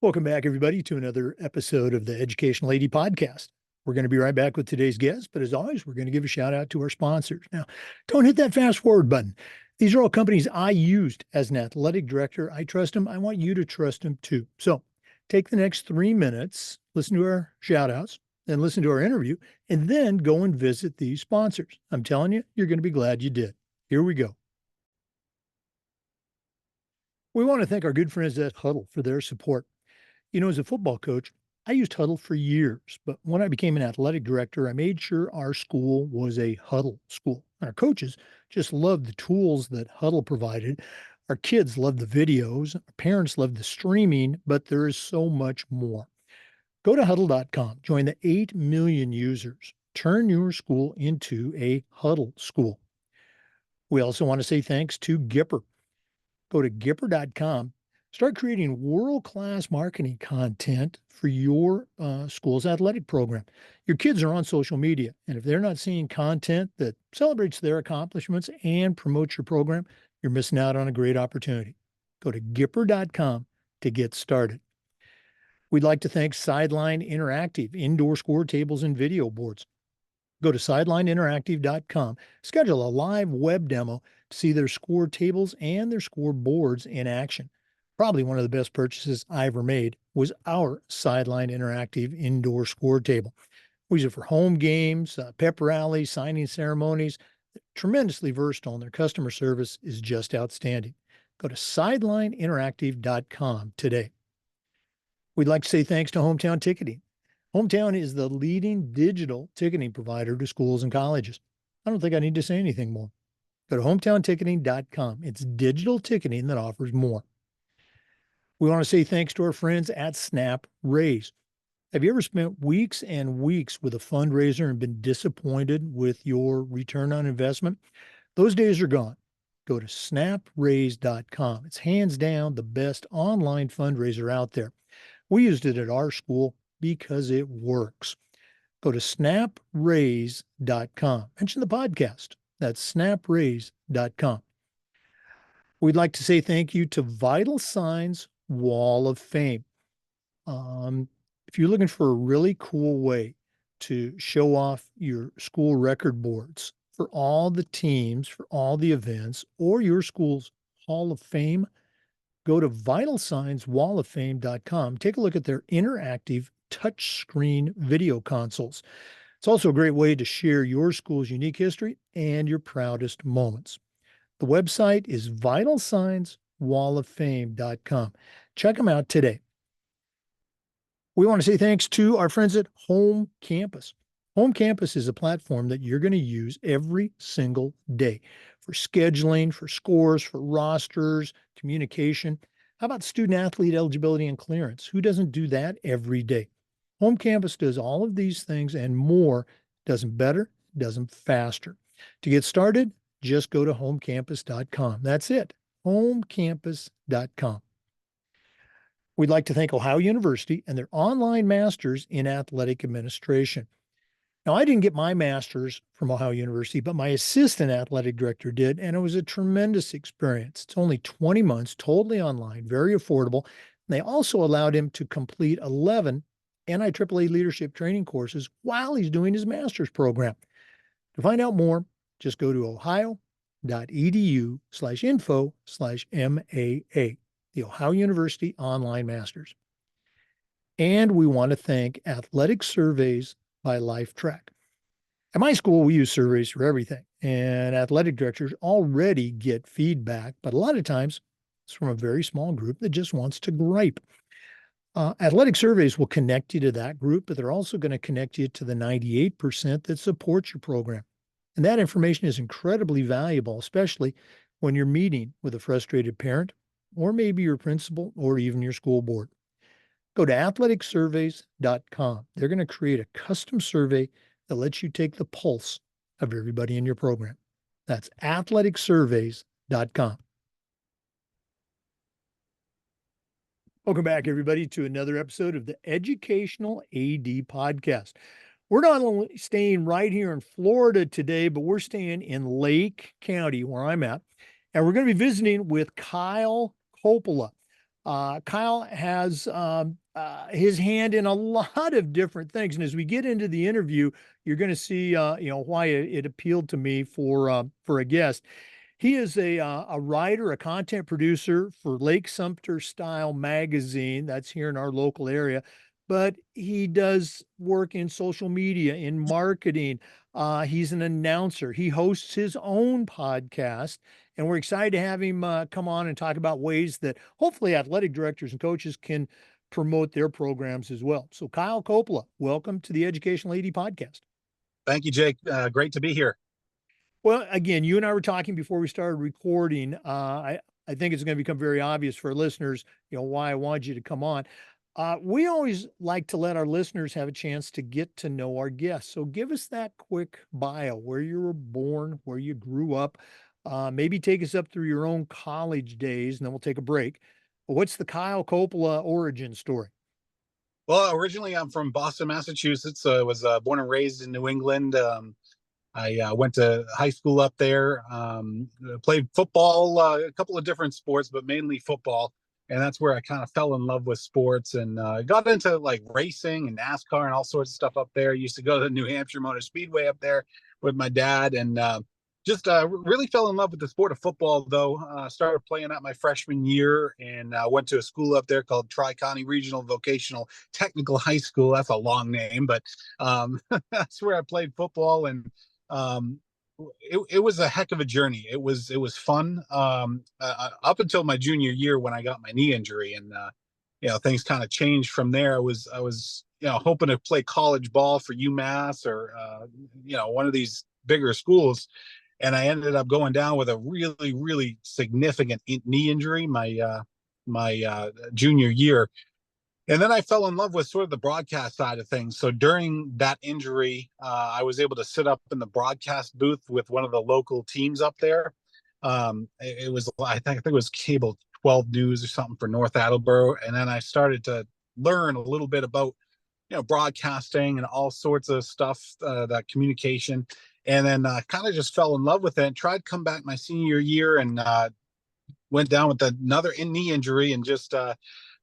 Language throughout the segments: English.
Welcome back, everybody, to another episode of the Educational AD Podcast. We're going to be right back with today's guest, but as always, we're going to give a shout out to our sponsors. Now, don't hit that fast forward button. These are all companies I used as an athletic director. I trust them. I want you to trust them too. So take the next 3 minutes, listen to our shout outs, then listen to our interview, and then go and visit these sponsors. I'm telling you, you're going to be glad you did. Here we go. We want to thank our good friends at Huddle for their support. As a football coach, I used Huddle for years, but when I became an athletic director, I made sure our school was a Huddle school. Our coaches just loved the tools that Huddle provided. Our kids loved the videos, our parents loved the streaming, but there is so much more. Go to huddle.com, join the 8 million users. Turn your school into a Huddle school. We also want to say thanks to Gipper. Go to Gipper.com. Start creating world-class marketing content for your school's athletic program. Your kids are on social media, and if they're not seeing content that celebrates their accomplishments and promotes your program, you're missing out on a great opportunity. Go to Gipper.com to get started. We'd like to thank Sideline Interactive, indoor score tables and video boards. Go to sidelineinteractive.com, schedule a live web demo to see their score tables and their score boards in action. Probably one of the best purchases I ever made was our Sideline Interactive indoor score table. We use it for home games, pep rallies, signing ceremonies. Tremendously versatile, and their customer service is just outstanding. Go to sidelineinteractive.com today. We'd like to say thanks to Hometown Ticketing. Hometown is the leading digital ticketing provider to schools and colleges. I don't think I need to say anything more. Go to hometownticketing.com. It's digital ticketing that offers more. We want to say thanks to our friends at Snap Raise. Have you ever spent weeks and weeks with a fundraiser and been disappointed with your return on investment? Those days are gone. Go to snapraise.com. It's hands down the best online fundraiser out there. We used it at our school because it works. Go to snapraise.com. Mention the podcast. That's snapraise.com. We'd like to say thank you to Vital Signs Wall of Fame. If you're looking for a really cool way to show off your school record boards for all the teams, for all the events, or your school's Hall of Fame, go to vitalsignswalloffame.com. Take a look at their interactive touchscreen video consoles. It's also a great way to share your school's unique history and your proudest moments. The website is vitalsignswalloffame.com. Check them out today. We want to say thanks to our friends at Home Campus. Home Campus is a platform that you're going to use every single day for scheduling, for scores, for rosters, communication. How about student athlete eligibility and clearance? Who doesn't do that every day? Home Campus does all of these things and more, does them better, does them faster. To get started, just go to homecampus.com. That's it, homecampus.com. We'd like to thank Ohio University and their online masters in athletic administration. Now, I didn't get my master's from Ohio University, but my assistant athletic director did, and it was a tremendous experience. It's only 20 months, totally online, very affordable. And they also allowed him to complete 11 NIAAA leadership training courses while he's doing his master's program. To find out more, just go to ohio.edu/info/MAA, the Ohio University Online Masters. And we want to thank Athletic Surveys by LifeTrack. At my school, we use surveys for everything, and athletic directors already get feedback, but a lot of times it's from a very small group that just wants to gripe. Athletic surveys will connect you to that group, but they're also going to connect you to the 98% that supports your program. And that information is incredibly valuable, especially when you're meeting with a frustrated parent, or maybe your principal, or even your school board. Go to athleticsurveys.com. They're going to create a custom survey that lets you take the pulse of everybody in your program. That's athleticsurveys.com. Welcome back, everybody, to another episode of the Educational AD Podcast. We're not only staying right here in Florida today, but we're staying in Lake County, where I'm at, and we're going to be visiting with Kyle Coppola. Kyle has his hand in a lot of different things, and as we get into the interview, you're going to see, why it appealed to me for a guest. He is a writer, a content producer for Lake Sumter Style Magazine. That's here in our local area. But he does work in social media, in marketing. He's an announcer. He hosts his own podcast. And we're excited to have him come on and talk about ways that hopefully athletic directors and coaches can promote their programs as well. So, Kyle Coppola, welcome to the Educational AD podcast. Thank you, Jake. Great to be here. Well, again, you and I were talking before we started recording. I think it's going to become very obvious for listeners, why I wanted you to come on. We always like to let our listeners have a chance to get to know our guests. So give us that quick bio, where you were born, where you grew up. Maybe take us up through your own college days, and then we'll take a break. But what's the Kyle Coppola origin story? Well, originally I'm from Boston, Massachusetts. I was born and raised in New England. I went to high school up there, played football, a couple of different sports, but mainly football. And that's where I kind of fell in love with sports and got into like racing and NASCAR and all sorts of stuff up there. I used to go to the New Hampshire Motor Speedway up there with my dad and just really fell in love with the sport of football, though. Started playing at my freshman year and went to a school up there called Tri-County Regional Vocational Technical High School. That's a long name, but that's where I played football and um, it was a heck of a journey. It was fun up until my junior year when I got my knee injury, and things kind of changed from there. I was hoping to play college ball for UMass or one of these bigger schools, and I ended up going down with a really significant knee injury my junior year. And then I fell in love with sort of the broadcast side of things. So during that injury, I was able to sit up in the broadcast booth with one of the local teams up there. It was, I think it was cable 12 News or something for North Attleboro. And then I started to learn a little bit about, broadcasting and all sorts of stuff, that communication. And then kind of just fell in love with it and tried to come back my senior year and went down with another knee injury and just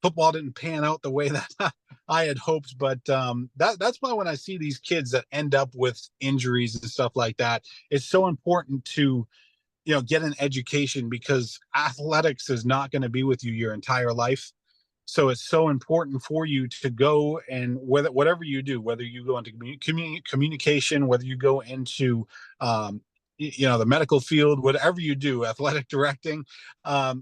football didn't pan out the way that I had hoped. But that's why when I see these kids that end up with injuries and stuff like that, it's so important to get an education because athletics is not going to be with you your entire life. So it's so important for you to go and whatever you do, whether you go into communication, whether you go into the medical field, whatever you do, athletic directing,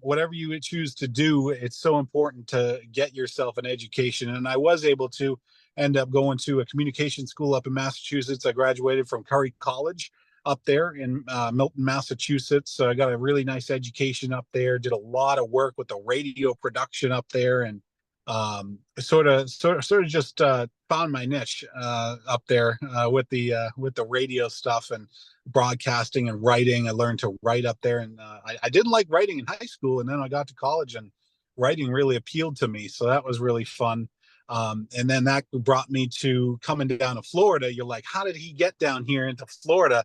whatever you choose to do, it's so important to get yourself an education. And I was able to end up going to a communication school up in Massachusetts. I graduated from Curry College up there in Milton, Massachusetts. So I got a really nice education up there. Did a lot of work with the radio production up there, and sort of just found my niche up there with the radio stuff and broadcasting and writing. I learned to write up there, and I didn't like writing in high school, and then I got to college, and writing really appealed to me. So that was really fun. And then that brought me to coming down to Florida. You're like, how did he get down here into Florida?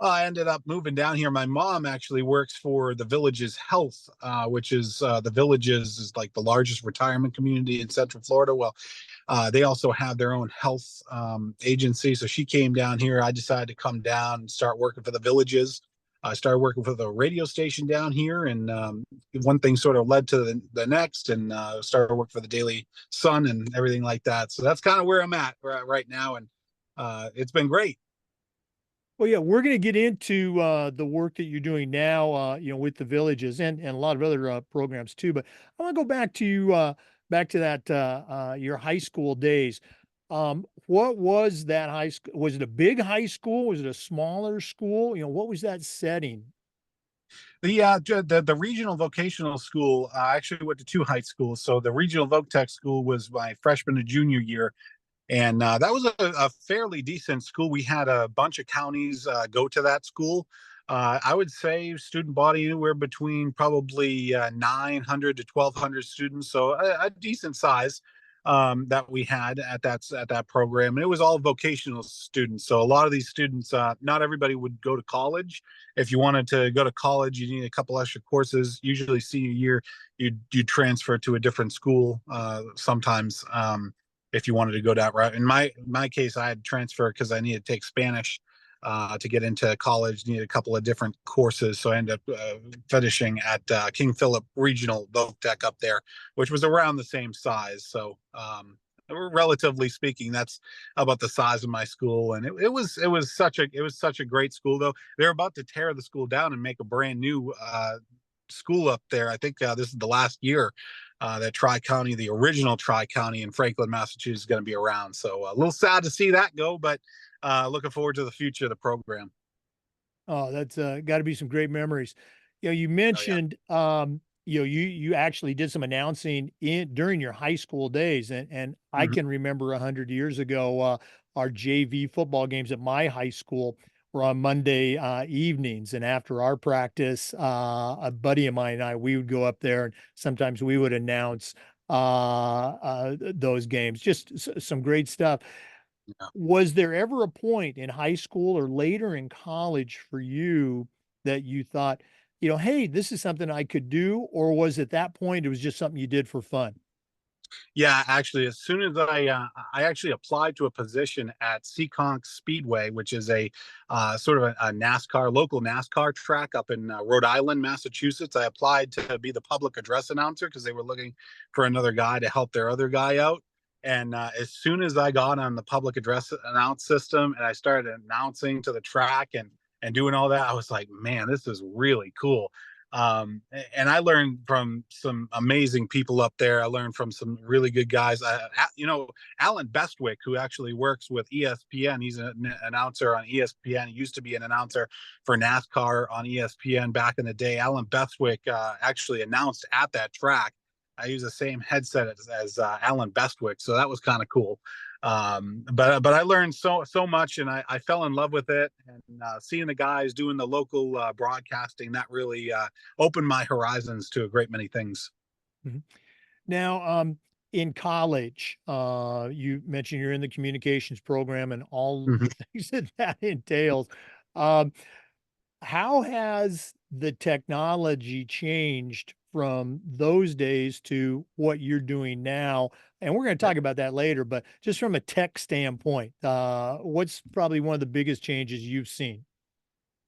I ended up moving down here. My mom actually works for the Villages Health, which is the Villages is like the largest retirement community in Central Florida. Well, they also have their own health agency. So she came down here. I decided to come down and start working for the Villages. I started working for the radio station down here, and one thing sort of led to the next, and started working for the Daily Sun and everything like that. So that's kind of where I'm at right now, and it's been great. Well, yeah, we're going to get into the work that you're doing now, with the villages and a lot of other programs too. But I want to go back to that your high school days. What was that high school? Was it a big high school? Was it a smaller school? What was that setting? The regional vocational school. I actually went to two high schools. So the regional voc tech school was my freshman and junior year, and that was a fairly decent school. We had a bunch of counties go to that school. I would say student body anywhere between probably 900 to 1,200 students, so a decent size. that we had at that program, and it was all vocational students. So a lot of these students, not everybody would go to college. If you wanted to go to college, you need a couple extra courses. Usually, senior year, you transfer to a different school. Sometimes, if you wanted to go that route. In my case, I had to transfer because I needed to take Spanish to get into college. Needed a couple of different courses, so I ended up finishing at King Philip Regional Voc Tech up there, which was around the same size. So relatively speaking, that's about the size of my school, and it was such a great school. Though they're about to tear the school down and make a brand new school up there. I think this is the last year that Tri County, the original Tri County in Franklin, Massachusetts, is going to be around. So a little sad to see that go, but looking forward to the future of the program. Oh, that's got to be some great memories. You Oh yeah. mentioned you actually did some announcing in during your high school days, and I Mhm. can remember 100 years ago, our JV football games at my high school were on Monday evenings, and after our practice, a buddy of mine and I we would go up there, and sometimes we would announce those games. Just some great stuff. Yeah. Was there ever a point in high school or later in college for you that you thought, hey, this is something I could do? Or was at that point it was just something you did for fun? Yeah, actually, as soon as I actually applied to a position at Seekonk Speedway, which is a sort of a NASCAR local NASCAR track up in Rhode Island, Massachusetts. I applied to be the public address announcer because they were looking for another guy to help their other guy out. And as soon as I got on the public address announce system and I started announcing to the track and doing all that, I was like, man, this is really cool. And I learned from some amazing people up there. I learned from some really good guys. Alan Bestwick, who actually works with ESPN. He's an announcer on ESPN. He used to be an announcer for NASCAR on ESPN back in the day. Alan Bestwick actually announced at that track. I use the same headset as Alan Bestwick, so that was kind of cool. But I learned so much, and I fell in love with it. And seeing the guys doing the local broadcasting, that really opened my horizons to a great many things. Mhm. Now, in college, you mentioned you're in the communications program and all Mhm. the things that that entails. Um, how has the technology changed from those days to what you're doing now? And we're going to Yeah. talk about that later, but just from a tech standpoint, what's probably one of the biggest changes you've seen?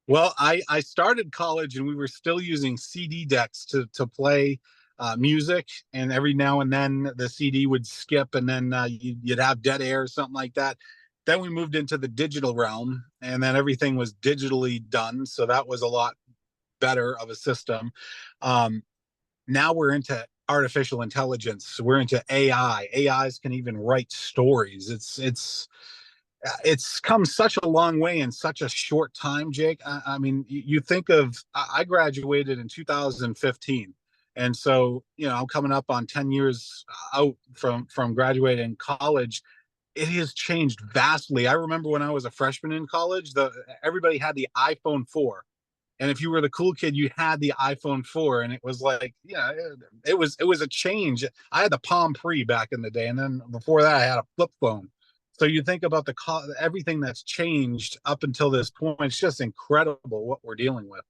Well, I started college and we were still using CD decks to play music, and every now and then the CD would skip, and then you'd have dead air or something like that. Then we moved into the digital realm, and then everything was digitally done, so that was a lot better of a system. Um, Now we're into artificial intelligence. We're into AI. AIs can even write stories. It's come such a long way in such a short time, Jake. I mean, you think of I graduated in 2015, and so I'm coming up on 10 years out from graduating college. It has changed vastly. I remember when I was a freshman in college, the everybody had the iPhone 4, and if you were the cool kid, you had the iPhone 4, and it was like, it was a change. I had the Palm Pre back in the day, and then before that, I had a flip phone. So you think about everything that's changed up until this point. It's just incredible what we're dealing with.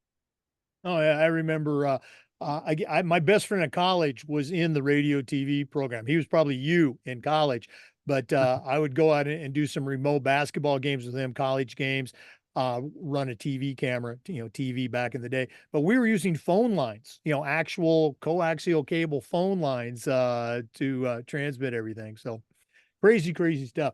Oh yeah, I remember. My best friend in college was in the radio TV program. He was probably you in college, but I would go out and do some remote basketball games with him, college games. Run a TV camera, TV back in the day. But we were using phone lines, actual coaxial cable phone lines to transmit everything. So crazy, crazy stuff.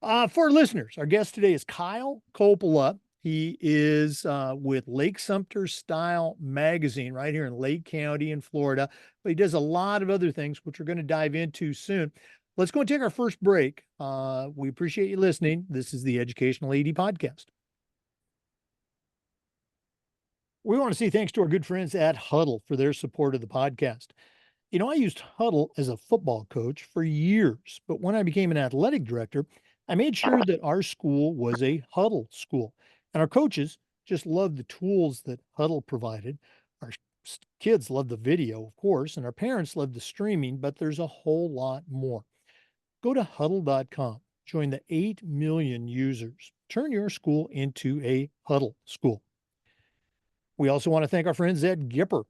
For our listeners, our guest today is Kyle Coppola. He is with Lake Sumter Style Magazine right here in Lake County in Florida, but he does a lot of other things, which we're going to dive into soon. Let's go and take our first break. We appreciate you listening. This is the Educational AD Podcast. We want to say thanks to our good friends at Huddle for their support of the podcast. I used Huddle as a football coach for years, but when I became an athletic director, I made sure that our school was a Huddle school. And our coaches just loved the tools that Huddle provided. Our kids loved the video, of course, and our parents loved the streaming, but there's a whole lot more. Go to huddle.com. Join the 8 million users. Turn your school into a huddle school. We also want to thank our friends at Gipper.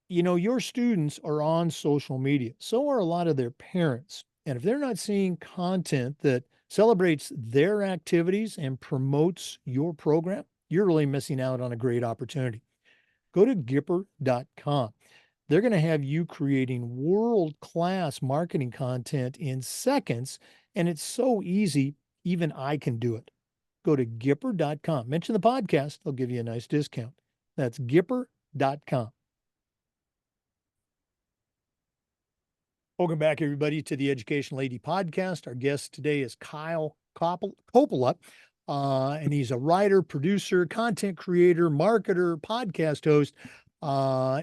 Your students are on social media, so are a lot of their parents. And if they're not seeing content that celebrates their activities and promotes your program, you're really missing out on a great opportunity. Go to Gipper.com. They're going to have you creating world class marketing content in seconds, and it's so easy, even I can do it. Go to Gipper.com. Mention the podcast, they'll give you a nice discount. That's Gipper.com. Welcome back, everybody, to the Education Lady podcast. Our guest today is Kyle Coppola, and he's a writer, producer, content creator, marketer, podcast host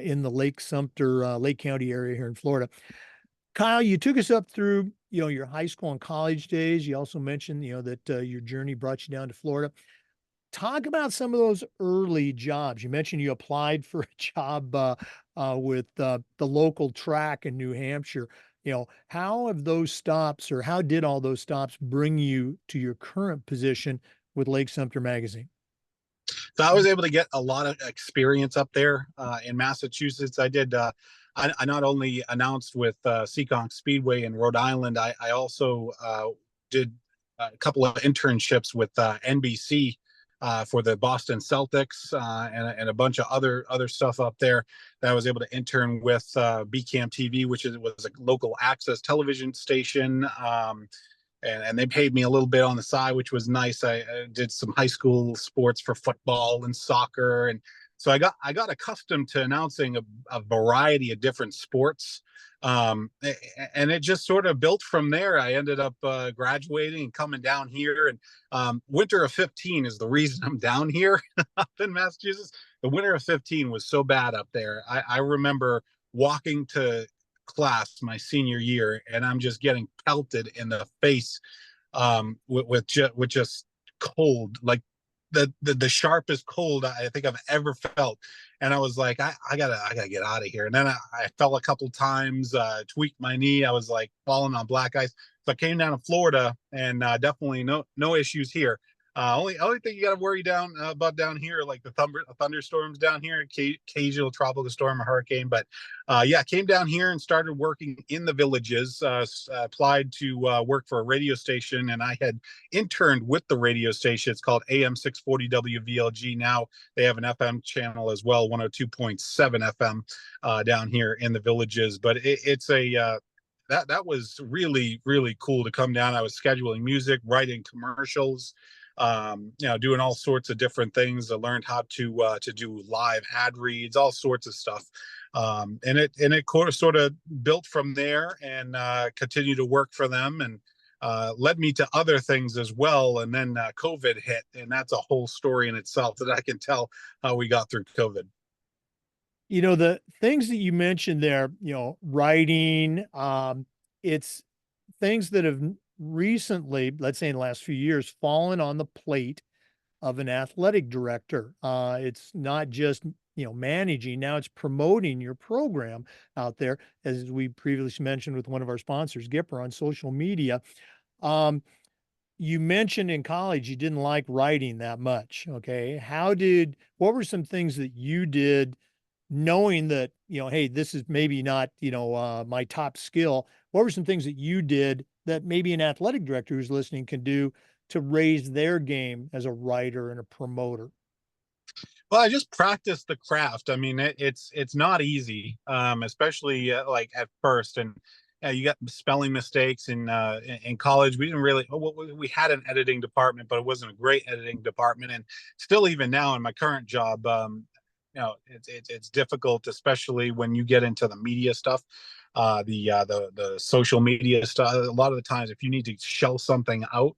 in the Lake Sumter, Lake County area here in Florida. Kyle, you took us up through, your high school and college days. You also mentioned, that your journey brought you down to Florida. Talk about some of those early jobs. You mentioned you applied for a job with the local track in New Hampshire. How have those stops, or how did all those stops bring you to your current position with Lake Sumter Magazine? So I was able to get a lot of experience up there in Massachusetts. I not only announced with Seekonk Speedway in Rhode Island, I also did a couple of internships with NBC for the Boston Celtics and a bunch of other stuff up there that I was able to intern with BCAM TV, was a local access television station. And they paid me a little bit on the side, which was nice. I did some high school sports for football and soccer, and so I got accustomed to announcing a variety of different sports, and it just sort of built from there. I ended up graduating and coming down here, and winter of 15 is the reason I'm down here up in Massachusetts. The winter of 15 was so bad up there. I remember walking to class my senior year, and I'm just getting pelted in the face with just cold, like the sharpest cold I think I've ever felt. And I was like, I gotta get out of here. And then I fell a couple times, tweaked my knee. I was like falling on black ice. So I came down to Florida, and definitely no issues here. Only thing you got to worry about down here, like the thunderstorms down here, occasional tropical storm or hurricane. But yeah, came down here and started working in the villages. Applied to work for a radio station, and I had interned with the radio station. It's called AM 640 WVLG. Now they have an FM channel as well, 102.7 FM down here in the villages. But it's a that was really cool to come down. I was scheduling music, writing commercials, doing all sorts of different things. I learned how to do live ad reads, all sorts of stuff, and it sort of built from there, and continued to work for them, and led me to other things as well. And then COVID hit, and that's a whole story in itself that I can tell how we got through COVID. The things that you mentioned there, writing, it's things that have recently, let's say in the last few years, fallen on the plate of an athletic director. It's not just, managing, now it's promoting your program out there, as we previously mentioned with one of our sponsors, Gipper, on social media. Um, you mentioned in college you didn't like writing that much. Okay. What were some things that you did knowing that, hey, this is maybe not, my top skill? What were some things that you did that maybe an athletic director who's listening can do to raise their game as a writer and a promoter? Well, I just practiced the craft. I mean, it's not easy, especially like at first. And you got spelling mistakes in college. We didn't really. Well, we had an editing department, but it wasn't a great editing department. And still, even now in my current job, it's difficult, especially when you get into the media stuff, the social media stuff. A lot of the times, if you need to shell something out,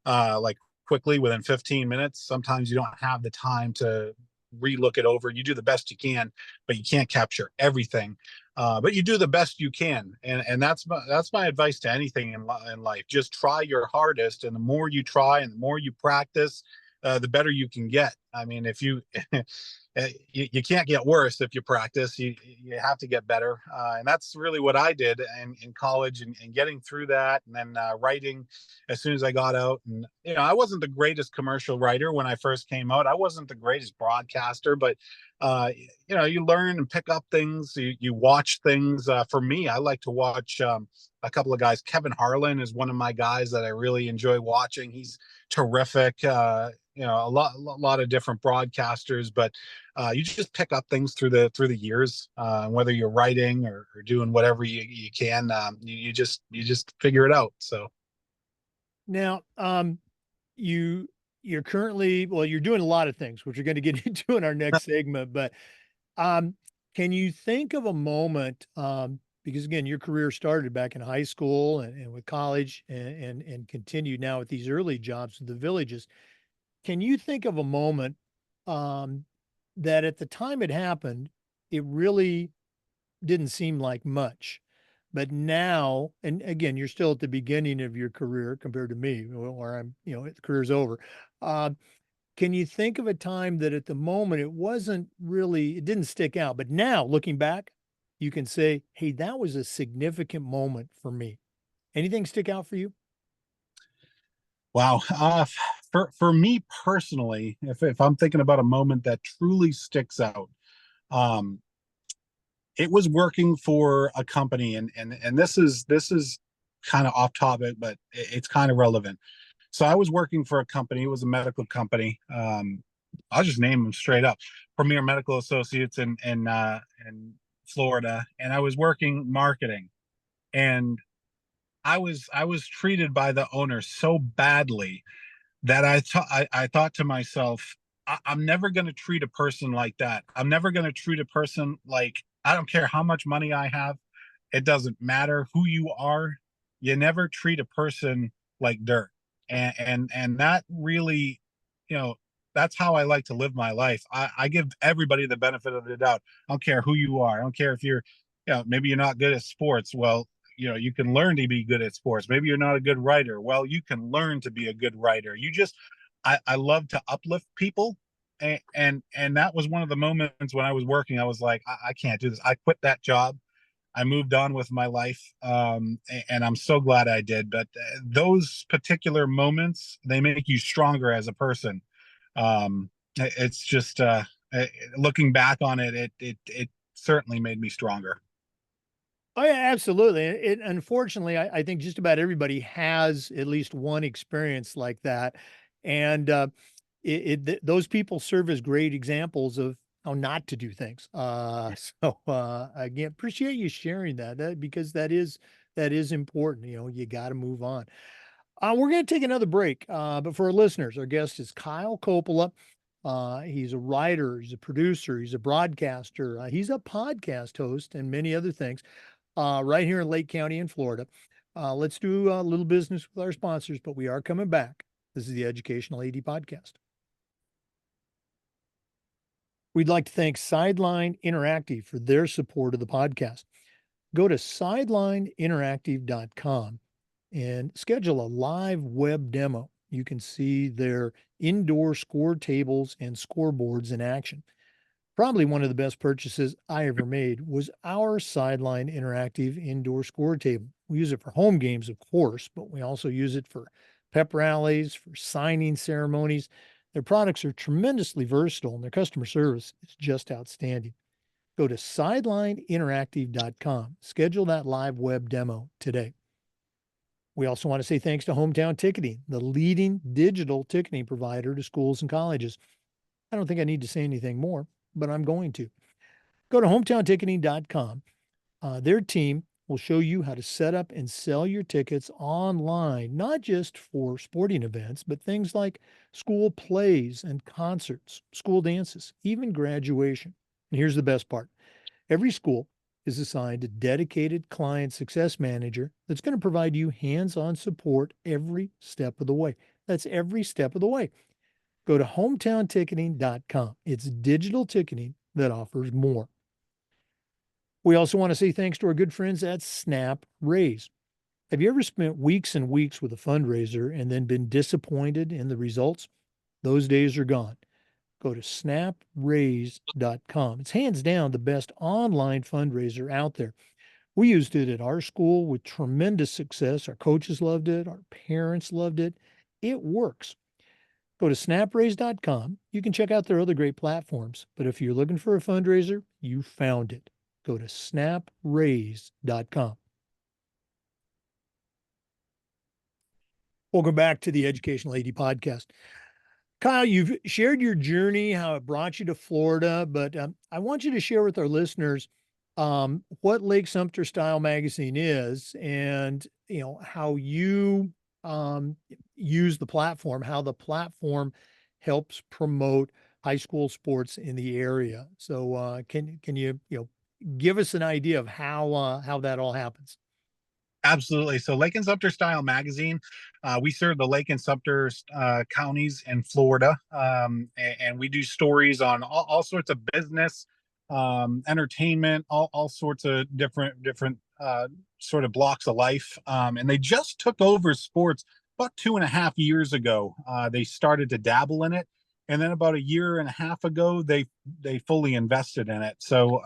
like quickly within 15 minutes, sometimes you don't have the time to relook it over. You do the best you can, but you can't capture everything. But you do the best you can, and that's my advice to anything in life. Just try your hardest, and the more you try and the more you practice, the better you can get. I mean, if you, you can't get worse if you practice. You have to get better, and that's really what I did in college, and getting through that, and then writing as soon as I got out. And I wasn't the greatest commercial writer when I first came out. I wasn't the greatest broadcaster, but uh, you learn and pick up things. You watch things. For me, I like to watch a couple of guys. Kevin Harlan is one of my guys that I really enjoy watching. He's terrific. A lot of different broadcasters, but you just pick up things through the years. Whether you're writing or doing whatever you can, you just figure it out. So Now, you you're currently, well, you're doing a lot of things, which we're going to get into in our next segment, but um, can you think of a moment, because again, your career started back in high school and with college and continued now with these early jobs with the villages. Can you think of a moment um, that at the time it happened, it really didn't seem like much, but now, and again, you're still at the beginning of your career compared to me, where I'm, the career's over. Uh, can you think of a time that at the moment it wasn't really, it didn't stick out, but now looking back, you can say, hey, that was a significant moment for me. Anything stick out for you? wow. For me personally, if I'm thinking about a moment that truly sticks out, um, it was working for a company, and this is kind of off topic, but it's kind of relevant. So I was working for a company. It was a medical company. I'll just name them straight up: Premier Medical Associates in Florida. And I was working marketing, and I was treated by the owner so badly that I thought to myself, I'm never going to treat a person like that. I'm never going to treat a person like, I don't care how much money I have. It doesn't matter who you are. You never treat a person like dirt. And that really, you know, that's how I like to live my life. I give everybody the benefit of the doubt. I don't care who you are. I don't care if you're, maybe you're not good at sports. Well, you can learn to be good at sports. Maybe you're not a good writer. Well, you can learn to be a good writer. I love to uplift people. And that was one of the moments when I was working. I was like, I can't do this. I quit that job. I moved on with my life, and I'm so glad I did. But those particular moments, they make you stronger as a person. It's just looking back on it, it certainly made me stronger. Oh yeah, absolutely. It unfortunately, I think just about everybody has at least one experience like that, and those people serve as great examples of how not to do things. Again, appreciate you sharing that because that is important. You got to move on. We're going to take another break, but for our listeners, our guest is Kyle Coppola. He's a writer, he's a producer, he's a broadcaster, he's a podcast host, and many other things right here in Lake County in Florida. Let's do a little business with our sponsors, but we are coming back. This is the Educational AD Podcast. We'd like to thank Sideline Interactive for their support of the podcast. Go to sidelineinteractive.com and schedule a live web demo. You can see their indoor score tables and scoreboards in action. Probably one of the best purchases I ever made was our Sideline Interactive indoor score table. We use it for home games, of course, but we also use it for pep rallies, for signing ceremonies. Their products are tremendously versatile and their customer service is just outstanding. Go to sidelineinteractive.com. Schedule that live web demo today. We also want to say thanks to Hometown Ticketing, the leading digital ticketing provider to schools and colleges. I don't think I need to say anything more, but I'm going to. Go to hometownticketing.com. Their team will show you how to set up and sell your tickets online, not just for sporting events, but things like school plays and concerts, school dances, even graduation. And here's the best part: every school is assigned a dedicated client success manager that's going to provide you hands on support every step of the way. That's every step of the way. Go to hometownticketing.com. It's digital ticketing that offers more. We also want to say thanks to our good friends at Snap Raise. Have you ever spent weeks and weeks with a fundraiser and then been disappointed in the results? Those days are gone. go to snapraise.com. It's hands down the best online fundraiser out there. We used it at our school with tremendous success. Our coaches loved it, our parents loved it. It works. Go to snapraise.com. You can check out their other great platforms. But if you're looking for a fundraiser, you found it. Go to snapraise.com. Welcome back to the Educational AD Podcast. Kyle, you've shared your journey, how it brought you to Florida, but I want you to share with our listeners what Lake Sumter Style Magazine is, and how you use the platform, how the platform helps promote high school sports in the area. So, can you give us an idea of how that all happens? Absolutely. So Lake and Sumter Style Magazine, we serve the Lake and Sumter counties in Florida, and we do stories on all sorts of business, entertainment, all sorts of different sort of blocks of life. And they just took over sports about 2.5 years ago. They started to dabble in it, and then about a year and a half ago, they fully invested in it. So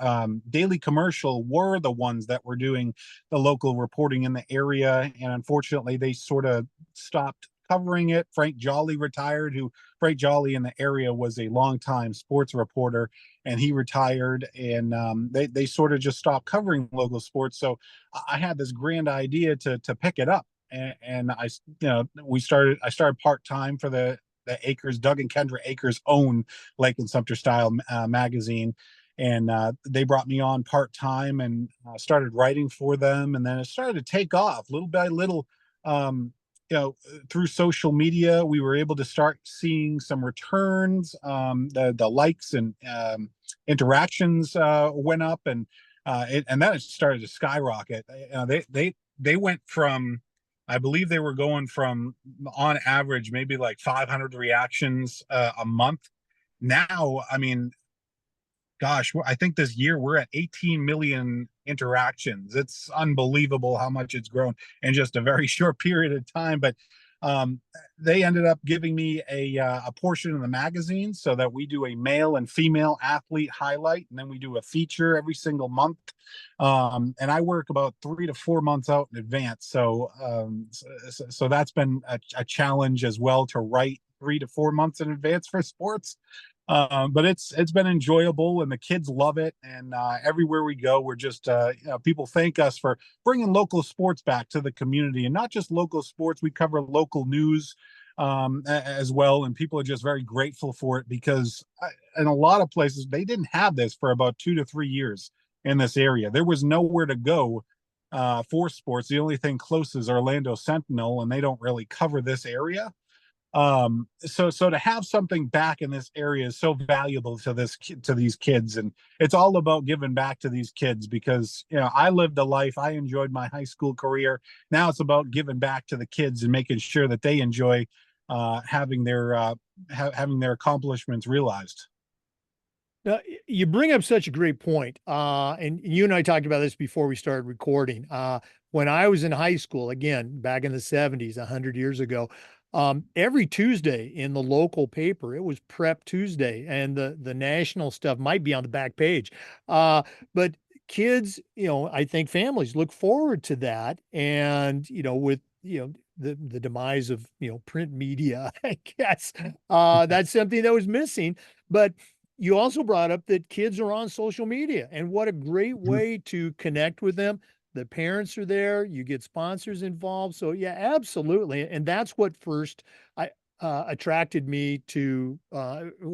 Daily Commercial were the ones that were doing the local reporting in the area, and unfortunately, they sort of stopped covering it. Frank Jolly retired. Who Frank Jolly in the area was a longtime sports reporter, and he retired, and they sort of just stopped covering local sports. So I had this grand idea to pick it up, and I started part time for the Acres, Doug and Kendra Acres own Lake and Sumter Style magazine. And they brought me on part time, and started writing for them. And then it started to take off little by little. Um, Through social media, we were able to start seeing some returns. The likes and interactions went up, and and then it started to skyrocket. They went from, I believe they were going from, on average, maybe like 500 reactions a month. Now, I mean, gosh, I think this year we're at 18 million interactions. It's unbelievable how much it's grown in just a very short period of time. But um, they ended up giving me a portion of the magazine, so that we do a male and female athlete highlight, and then we do a feature every single month. And I work about 3 to 4 months out in advance. So that's been a challenge as well, to write 3 to 4 months in advance for sports. But it's been enjoyable, and the kids love it. And everywhere we go, we're just people thank us for bringing local sports back to the community, and not just local sports. We cover local news as well, and people are just very grateful for it, because in a lot of places they didn't have this for about 2 to 3 years in this area. There was nowhere to go for sports. The only thing close is Orlando Sentinel, and they don't really cover this area. So to have something back in this area is so valuable to these kids. And it's all about giving back to these kids, because I lived a life, I enjoyed my high school career. Now it's about giving back to the kids and making sure that they enjoy having their accomplishments realized. Now, you bring up such a great point. And you and I talked about this before we started recording. When I was in high school, again, back in the 70s, 100 years ago, every Tuesday in the local paper, it was Prep Tuesday, and the national stuff might be on the back page. But kids, I think families look forward to that. And, with, the demise of, print media, I guess, that's something that was missing. But you also brought up that kids are on social media, and what a great way to connect with them. The parents are there, you get sponsors involved. So yeah, absolutely. And that's what first I attracted me to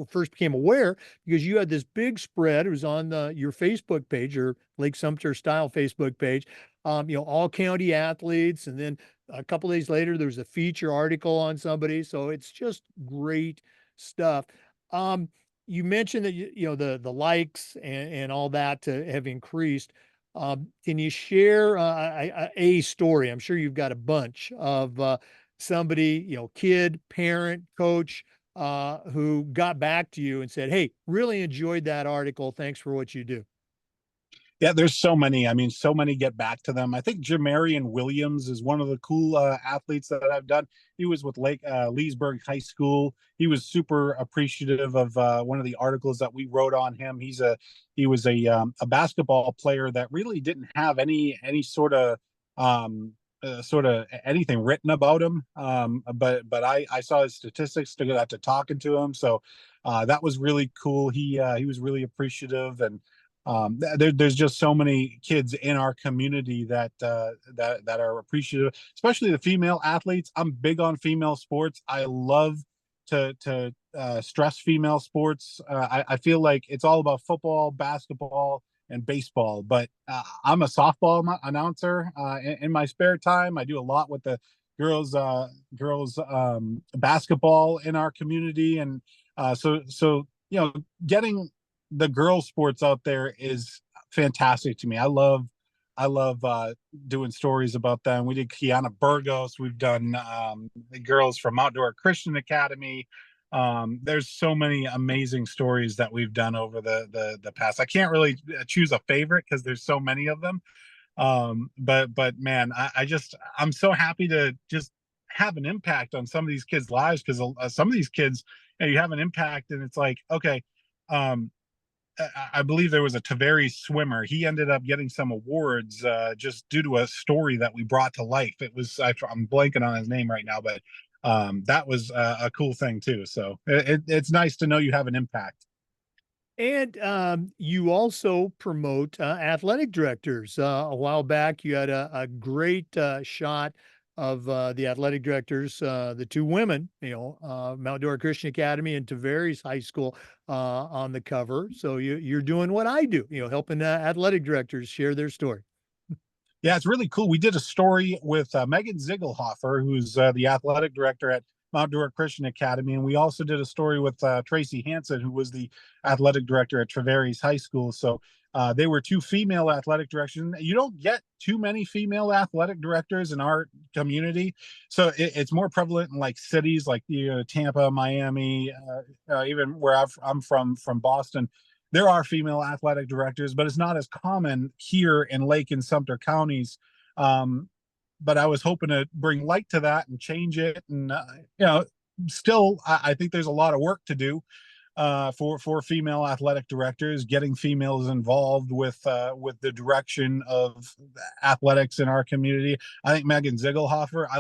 first became aware, because you had this big spread. It was on your Facebook page, or Lake Sumter Style Facebook page. All county athletes, and then a couple days later there was a feature article on somebody. So it's just great stuff. Um, you mentioned that the likes and all that have increased. Can you share a story? I'm sure you've got a bunch of somebody, kid, parent, coach, who got back to you and said, "Hey, really enjoyed that article. Thanks for what you do." Yeah, there's so many. I mean, so many get back to them. I think Jamarian Williams is one of the cool athletes that I've done. He was with Lake Leesburg High School. He was super appreciative of one of the articles that we wrote on him. He was a basketball player that really didn't have any um, sort of anything written about him. But I saw his statistics to after talking to him, so that was really cool. He was really appreciative and there's just so many kids in our community that are appreciative, especially the female athletes. I'm big on female sports. I love to stress female sports. I feel like it's all about football, basketball, and baseball. But I'm a softball announcer in my spare time. I do a lot with the girls basketball in our community, and so getting the girl sports out there is fantastic to me. I love doing stories about them. We did Kiana Burgos. We've done the girls from Outdoor Christian Academy. There's so many amazing stories that we've done over the past. I can't really choose a favorite because there's so many of them. But man, I'm so happy to just have an impact on some of these kids' lives because some of these kids, you have an impact, and it's like, okay, um, I believe there was a Tavares swimmer. He ended up getting some awards just due to a story that we brought to life. I'm blanking on his name right now, but that was a cool thing too. So it's nice to know you have an impact. And you also promote athletic directors. A while back, you had a great shot of the athletic directors, the two women, Mount Dora Christian Academy and Tavares High School on the cover. So you're doing what I do, helping athletic directors share their story. Yeah, it's really cool. We did a story with Megan Ziegelhofer, who's the athletic director at Mount Dora Christian Academy, and we also did a story with Tracy Hansen, who was the athletic director at Tavares High School. So they were two female athletic directors. You don't get too many female athletic directors in our community, so it's more prevalent in like cities like Tampa, Miami, even where I'm from Boston. There are female athletic directors, but it's not as common here in Lake and Sumter counties. Um, but I was hoping to bring light to that and change it. And you know, still, I think there's a lot of work to do for female athletic directors, getting females involved with the direction of athletics in our community. I think Megan Ziegelhofer. I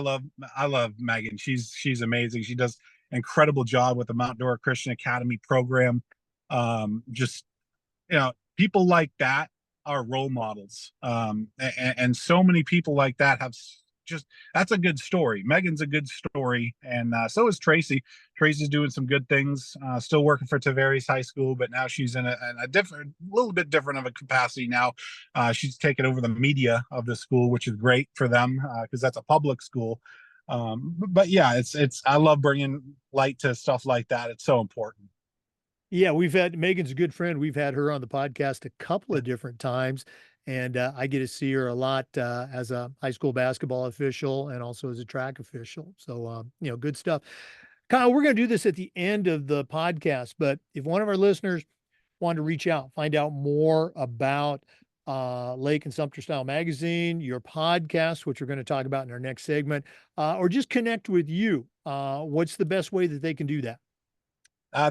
love Megan. She's amazing. She does an incredible job with the Mount Dora Christian Academy program. Just people like that are role models, and so many people like that have just that's a good story. Megan's a good story, and so is Tracy. Tracy's doing some good things, still working for Tavares High School, but now she's in a different, little bit different of a capacity now. She's taken over the media of the school, which is great for them because that's a public school. But yeah, it's I love bringing light to stuff like that. It's so important. Yeah, we've had Megan's a good friend. We've had her on the podcast a couple of different times, and I get to see her a lot as a high school basketball official and also as a track official. So, good stuff. Kyle, we're going to do this at the end of the podcast, but if one of our listeners wanted to reach out, find out more about Lake and Sumter Style Magazine, your podcast, which we're going to talk about in our next segment, or just connect with you, what's the best way that they can do that?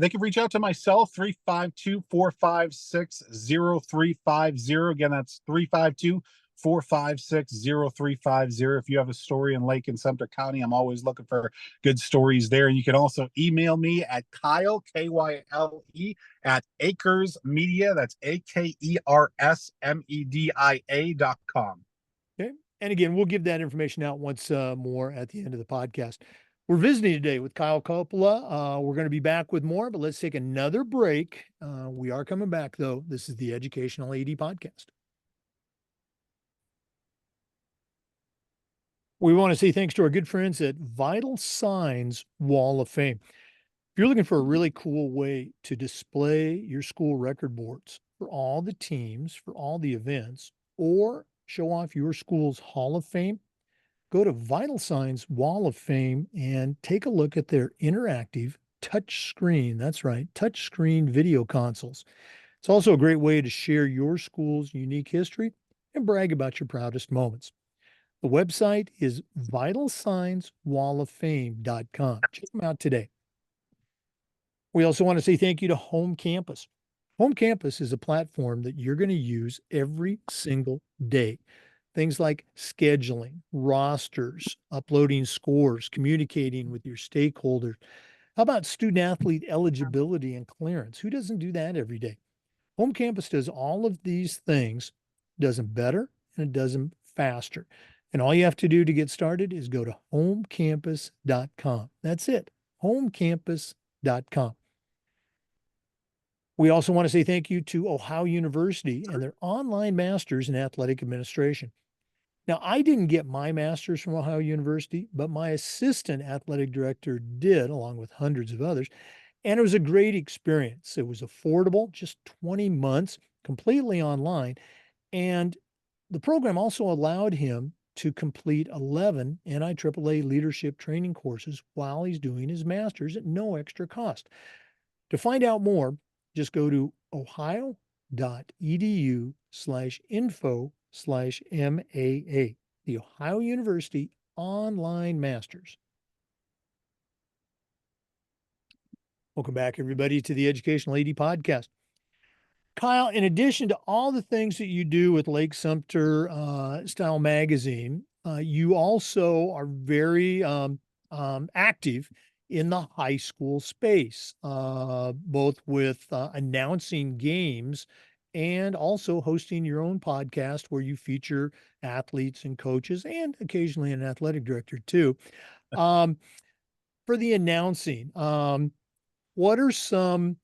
They can reach out to myself, 352-456-0350. Again, that's 352-456-0350. If you have a story in Lake and Sumter County, I'm always looking for good stories there. And you can also email me at Kyle, Kyle, at Acres Media. That's AKERSMEDIA.com. Okay. And again, we'll give that information out once more at the end of the podcast. We're visiting today with Kyle Coppola. We're going to be back with more, but let's take another break. We are coming back, though. This is the Educational AD Podcast. We want to say thanks to our good friends at Vital Signs Wall of Fame. If you're looking for a really cool way to display your school record boards for all the teams, for all the events, or show off your school's Hall of Fame, go to Vital Signs Wall of Fame and take a look at their interactive touch screen. That's right, touch screen video consoles. It's also a great way to share your school's unique history and brag about your proudest moments. The website is vitalsignswalloffame.com. Check them out today. We also want to say thank you to Home Campus. Home Campus is a platform that you're going to use every single day. Things like scheduling, rosters, uploading scores, communicating with your stakeholders. How about student athlete eligibility and clearance? Who doesn't do that every day? Home Campus does all of these things, does them better, and it does them faster. And all you have to do to get started is go to homecampus.com. That's it, homecampus.com. We also want to say thank you to Ohio University and their online masters in athletic administration. Now, I didn't get my master's from Ohio University, but my assistant athletic director did, along with hundreds of others. And it was a great experience. It was affordable, just 20 months, completely online. And the program also allowed him to complete 11 NIAAA leadership training courses while he's doing his master's at no extra cost. To find out more, just go to ohio.edu/info/MAA, the Ohio University Online Masters. Welcome back, everybody, to the Educational AD Podcast. Kyle, in addition to all the things that you do with Lake Sumter Style Magazine, you also are very active in the high school space, both with announcing games and also hosting your own podcast where you feature athletes and coaches and occasionally an athletic director too. Um, for the announcing, what are some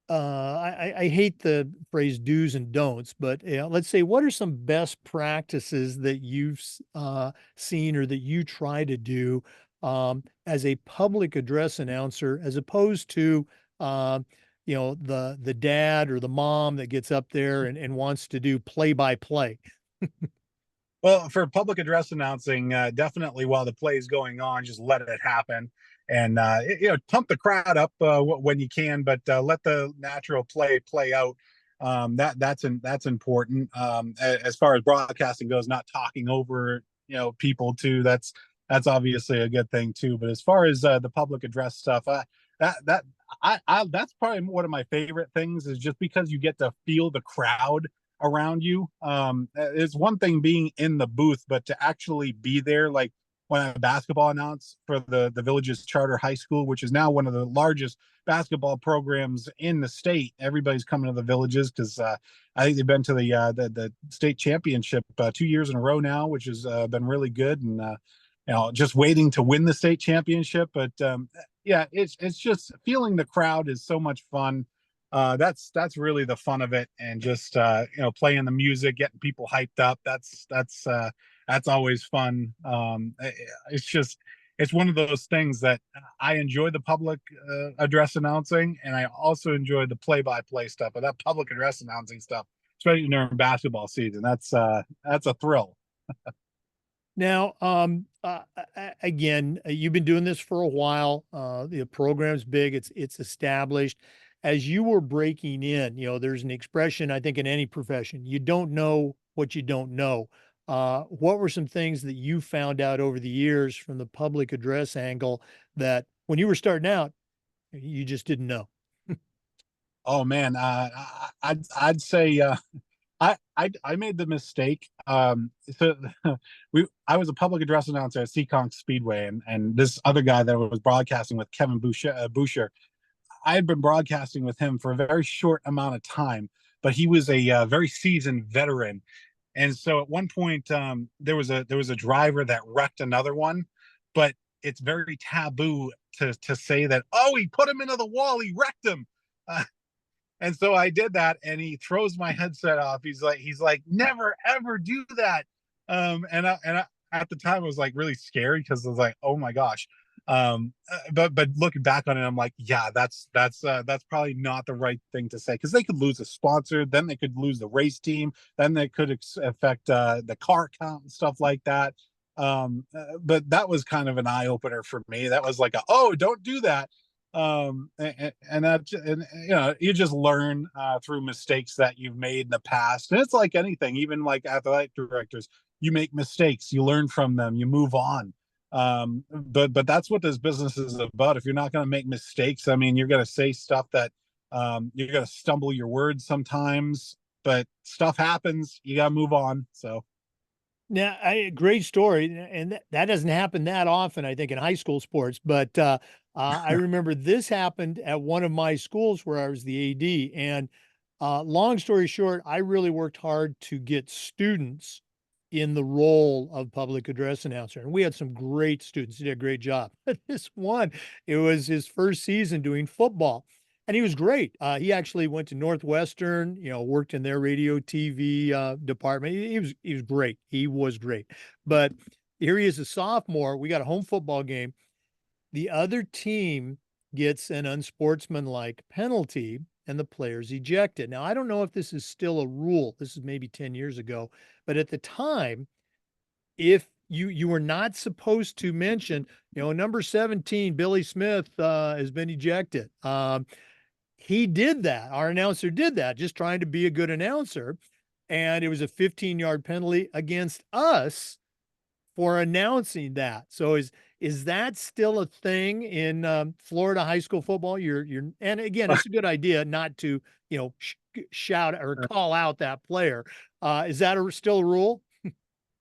I hate the phrase do's and don'ts, but let's say what are some best practices that you've seen or that you try to do as a public address announcer, as opposed to the dad or the mom that gets up there and wants to do play by play. Well, for public address announcing, definitely while the play is going on, just let it happen, and pump the crowd up when you can, but let the natural play out. That's important. As far as broadcasting goes, not talking over people too. That's obviously a good thing too. But as far as the public address stuff, that I that's probably one of my favorite things, is just because you get to feel the crowd around you. It's one thing being in the booth, but to actually be there, like when I basketball announced for the village's charter high school, which is now one of the largest basketball programs in the state. Everybody's coming to the villages because I think they've been to the state championship 2 years in a row now, which has been really good, and just waiting to win the state championship. But yeah, it's just feeling the crowd is so much fun. That's really the fun of it, and just playing the music, getting people hyped up. That's always fun. It's one of those things that I enjoy, the public address announcing, and I also enjoy the play-by-play stuff. But that public address announcing stuff, especially during basketball season, that's a thrill. Now, again, you've been doing this for a while. The program's big, it's established. As you were breaking in, there's an expression, I think, in any profession: you don't know what you don't know. What were some things that you found out over the years from the public address angle that when you were starting out, you just didn't know? Oh man, I'd say I made the mistake. So I was a public address announcer at Seekonk Speedway, and this other guy that was broadcasting with Kevin Boucher, I had been broadcasting with him for a very short amount of time, but he was a very seasoned veteran. And so at one point, there was a driver that wrecked another one, but it's very taboo to say that, oh, he put him into the wall, he wrecked him. Uh, and so I did that, and he throws my headset off. He's like, never ever do that. And I at the time I was like really scared, because I was like, oh my gosh. But looking back on it, I'm like, yeah, that's probably not the right thing to say, because they could lose a sponsor, then they could lose the race team, then they could affect the car count and stuff like that. But that was kind of an eye opener for me. That was like, oh, don't do that. And you know, you just learn through mistakes that you've made in the past. And it's like anything, even like athletic directors, you make mistakes, you learn from them, you move on. But that's what this business is about. If you're not going to make mistakes, I mean, you're going to say stuff that you're going to stumble your words sometimes, but stuff happens. You got to move on. So Now, great story, and that doesn't happen that often, I think, in high school sports. But I remember this happened at one of my schools where I was the AD. And long story short, I really worked hard to get students in the role of public address announcer, and we had some great students. He did a great job. But this one, it was his first season doing football, and he was great. He actually went to Northwestern, worked in their radio TV department. He was great. He was great. But here he is, a sophomore. We got a home football game. The other team gets an unsportsmanlike penalty, and the player's ejected. Now, I don't know if this is still a rule. This is maybe 10 years ago, but at the time, if you were not supposed to mention, number 17, Billy Smith, has been ejected. He did that. Our announcer did that, just trying to be a good announcer. And it was a 15-yard penalty against us for announcing that. So is that still a thing in Florida high school football? And again, it's a good idea not to, shout or call out that player. Is that still a rule?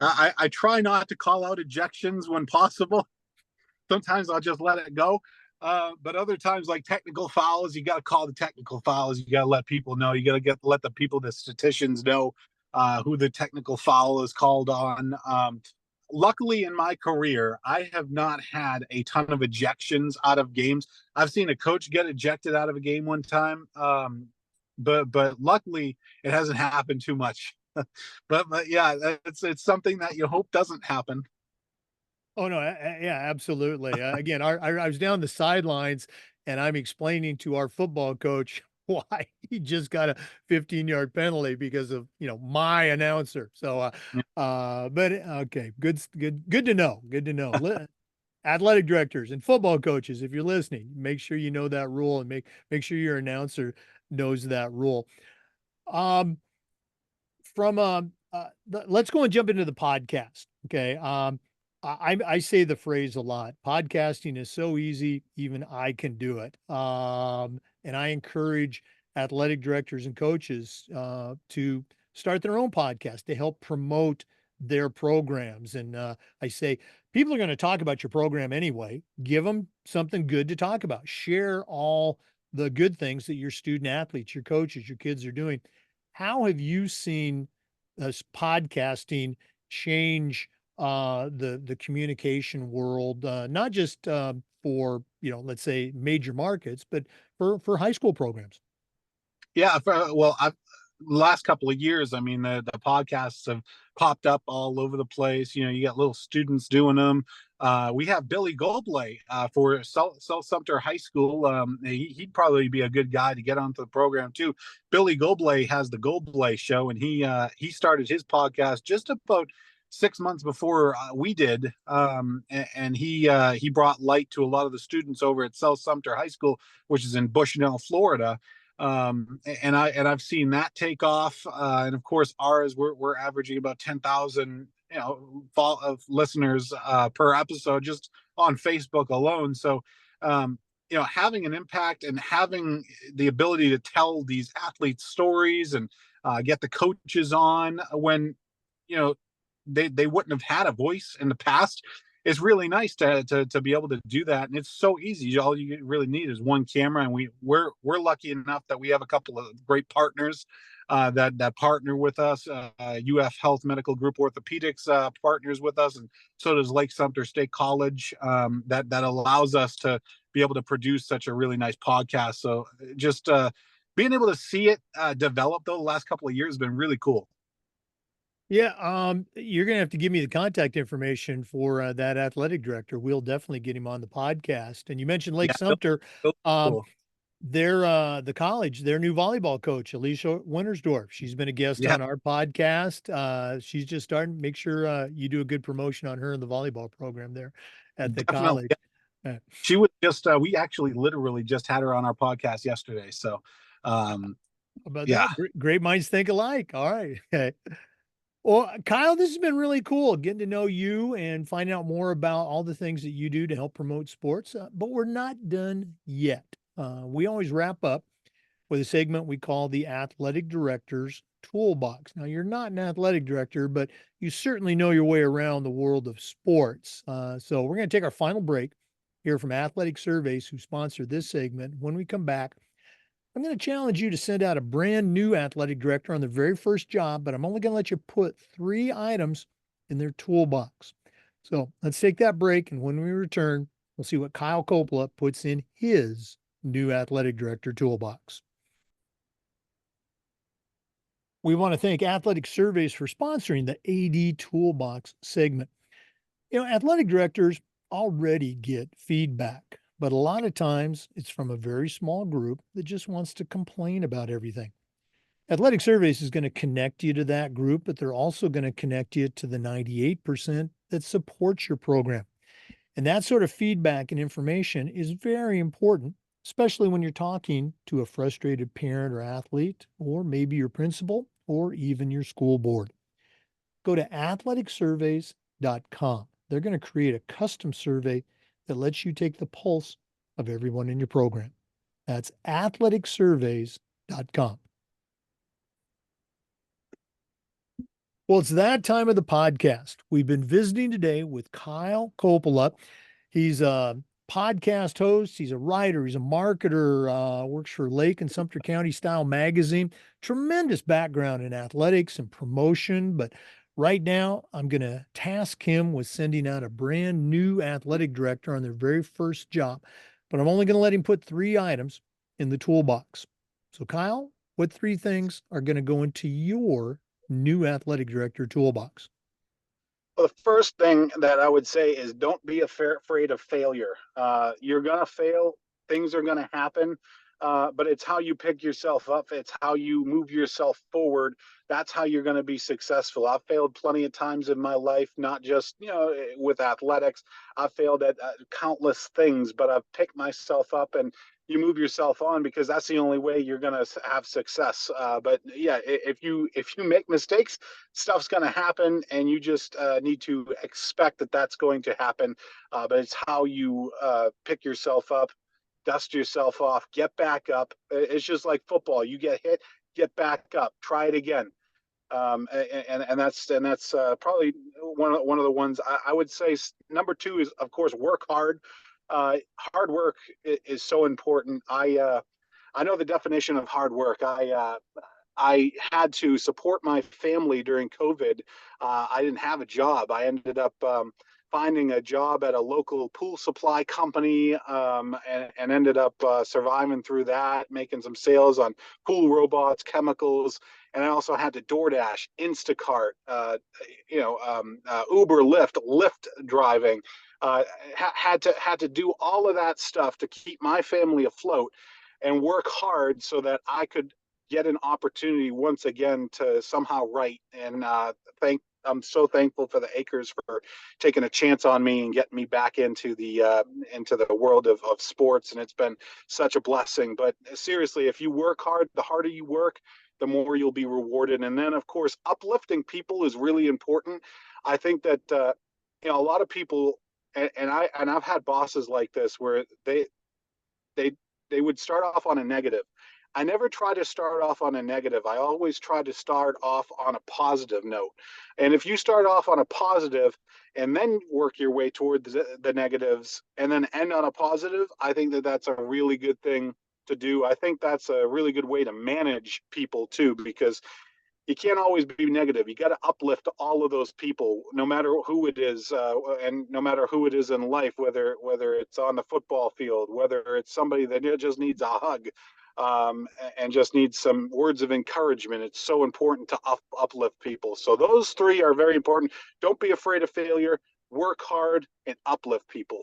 I try not to call out ejections when possible. Sometimes I'll just let it go. But other times, like technical fouls, you got to call the technical fouls. You got to let people know. You got to let the people, the statisticians, know who the technical foul is called on. Luckily, in my career, I have not had a ton of ejections out of games. I've seen a coach get ejected out of a game one time, but luckily, it hasn't happened too much. But yeah, it's something that you hope doesn't happen. Oh no, yeah, absolutely. Again, I was down the sidelines, and I'm explaining to our football coach why he just got a 15-yard penalty because of my announcer. So, but okay, good to know. Good to know. Athletic directors and football coaches, if you're listening, make sure you know that rule, and make sure your announcer knows that rule. Um, from let's go and jump into the podcast. Okay. I say the phrase a lot. Podcasting is so easy, even I can do it. And I encourage athletic directors and coaches to start their own podcast to help promote their programs. And I say, people are going to talk about your program anyway. Give them something good to talk about. Share all the good things that your student athletes, your coaches, your kids are doing. How have you seen this podcasting change the communication world, not just for let's say major markets, but for high school programs? Yeah, well, I've last couple of years, I mean, the podcasts have popped up all over the place. You know, you got little students doing them. We have Billy Goldblay for South Sumter High School. He'd probably be a good guy to get onto the program too. Billy Goldblay has the Goldblay Show, and he started his podcast just about 6 months before we did, and he brought light to a lot of the students over at South Sumter High School, which is in Bushnell, Florida. I've seen that take off, and of course ours we're averaging about 10,000 fall of listeners per episode just on Facebook alone. So having an impact and having the ability to tell these athletes stories and get the coaches on when you know they wouldn't have had a voice in the past. It's really nice to be able to do that, and it's so easy. All you really need is one camera, and we're lucky enough that we have a couple of great partners that partner with us. UF Health Medical Group Orthopedics partners with us, and so does Lake Sumter State College. That allows us to be able to produce such a really nice podcast. So just being able to see it develop though the last couple of years has been really cool. Yeah, you're gonna have to give me the contact information for that athletic director. We'll definitely get him on the podcast. And you mentioned Lake Yeah, Sumter. Um, cool. the college, their new volleyball coach, Alicia Wintersdorf. She's been a guest Yeah, on our podcast. She's just starting. Make sure you do a good promotion on her and the volleyball program there at the definitely. college. Uh, She was just we actually literally just had her on our podcast yesterday. So um how about yeah. that? Great minds think alike. All right. Okay. Well, Kyle, this has been really cool getting to know you and finding out more about all the things that you do to help promote sports. But we're not done yet. We always wrap up with a segment we call the Athletic Director's Toolbox. Now, you're not an athletic director, but you certainly know your way around the world of sports. So, we're going to take our final break here from Athletic Surveys, who sponsor this segment. When we come back, I'm going to challenge you to send out a brand new athletic director on their very first job, but I'm only going to let you put 3 items in their toolbox. So let's take that break. And when we return, we'll see what Kyle Coppola puts in his new athletic director toolbox. We want to thank Athletic Surveys for sponsoring the AD Toolbox segment. Athletic directors already get feedback, but a lot of times it's from a very small group that just wants to complain about everything. Athletic Surveys is going to connect you to that group, but they're also going to connect you to the 98% that supports your program. And that sort of feedback and information is very important, especially when you're talking to a frustrated parent or athlete, or maybe your principal, or even your school board. Go to athleticsurveys.com. They're going to create a custom survey that lets you take the pulse of everyone in your program. That's athleticsurveys.com. Well, it's that time of the podcast. We've been visiting today with Kyle Coppola. He's a podcast host, he's a writer, he's a marketer, works for Lake and Sumter County Style Magazine. Tremendous background in athletics and promotion. But right now, I'm going to task him with sending out a brand new athletic director on their very first job. But I'm only going to let him put 3 items in the toolbox. So, Kyle, what 3 things are going to go into your new athletic director toolbox? Well, the first thing that I would say is don't be afraid of failure. You're going to fail, things are going to happen, but it's how you pick yourself up, it's how you move yourself forward. That's how you're going to be successful. I've failed plenty of times in my life, not just with athletics. I've failed at countless things, but I've picked myself up, and you move yourself on, because that's the only way you're going to have success. But yeah, if you make mistakes, stuff's going to happen, and you just need to expect that that's going to happen. But it's how you pick yourself up, dust yourself off, get back up. It's just like football. You get hit, get back up, try it again. And that's probably one of the ones I would say. Number two is, of course, work hard. Hard work is so important. I know the definition of hard work. I had to support my family during COVID. I didn't have a job. I ended up finding a job at a local pool supply company, and ended up surviving through that, making some sales on pool robots, chemicals. And I also had to DoorDash, Instacart, Uber, Lyft driving. Had to do all of that stuff to keep my family afloat and work hard so that I could get an opportunity once again to somehow write. And I'm so thankful for the Acres for taking a chance on me and getting me back into the world of sports. And it's been such a blessing. But seriously, if you work hard, the harder you work, the more you'll be rewarded. And then, of course, uplifting people is really important. I think that a lot of people, and I've had bosses like this where they they would start off on a negative. I never try to start off on a negative. I always try to start off on a positive note. And if you start off on a positive and then work your way toward the negatives and then end on a positive, I think that that's a really good thing to do. I think that's a really good way to manage people too, because you can't always be negative. You got to uplift all of those people, no matter who it is, and no matter who it is in life, whether it's on the football field, whether it's somebody that just needs a hug, and just needs some words of encouragement. It's so important to uplift people. So those 3 are very important. Don't be afraid of failure. Work hard and uplift people.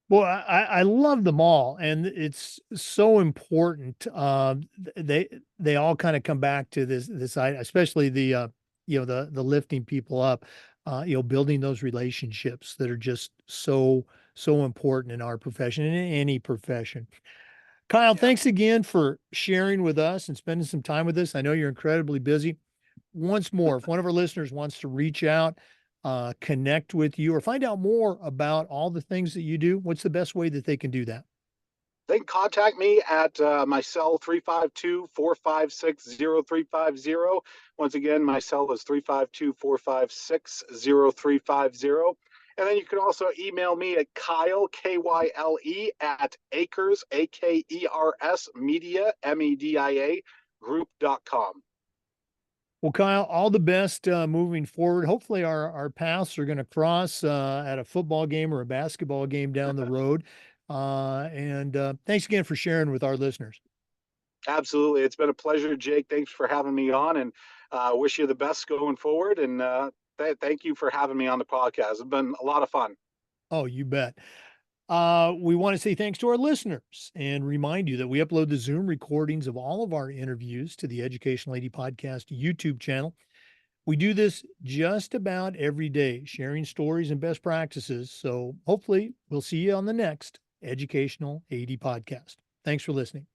Well, I love them all, and it's so important. They all kind of come back to this, especially the the lifting people up. building those relationships that are just so important in our profession and in any profession. Kyle, Yeah. thanks again for sharing with us and spending some time with us. I know you're incredibly busy. Once more, if one of our listeners wants to reach out, connect with you, or find out more about all the things that you do, what's the best way that they can do that? They can contact me at my cell 352-456-0350. Once again, my cell is 352-456-0350. And then you can also email me at Kyle, Kyle, at Akers, Akers Media, Media group.com. Well, Kyle, all the best moving forward. Hopefully, our paths are going to cross at a football game or a basketball game down the road. And thanks again for sharing with our listeners. Absolutely. It's been a pleasure, Jake. Thanks for having me on, and wish you the best going forward. And thank you for having me on the podcast. It's been a lot of fun. Oh, you bet. We want to say thanks to our listeners and remind you that we upload the Zoom recordings of all of our interviews to the Educational AD Podcast YouTube channel. We do this just about every day, sharing stories and best practices. So hopefully, we'll see you on the next Educational AD Podcast. Thanks for listening.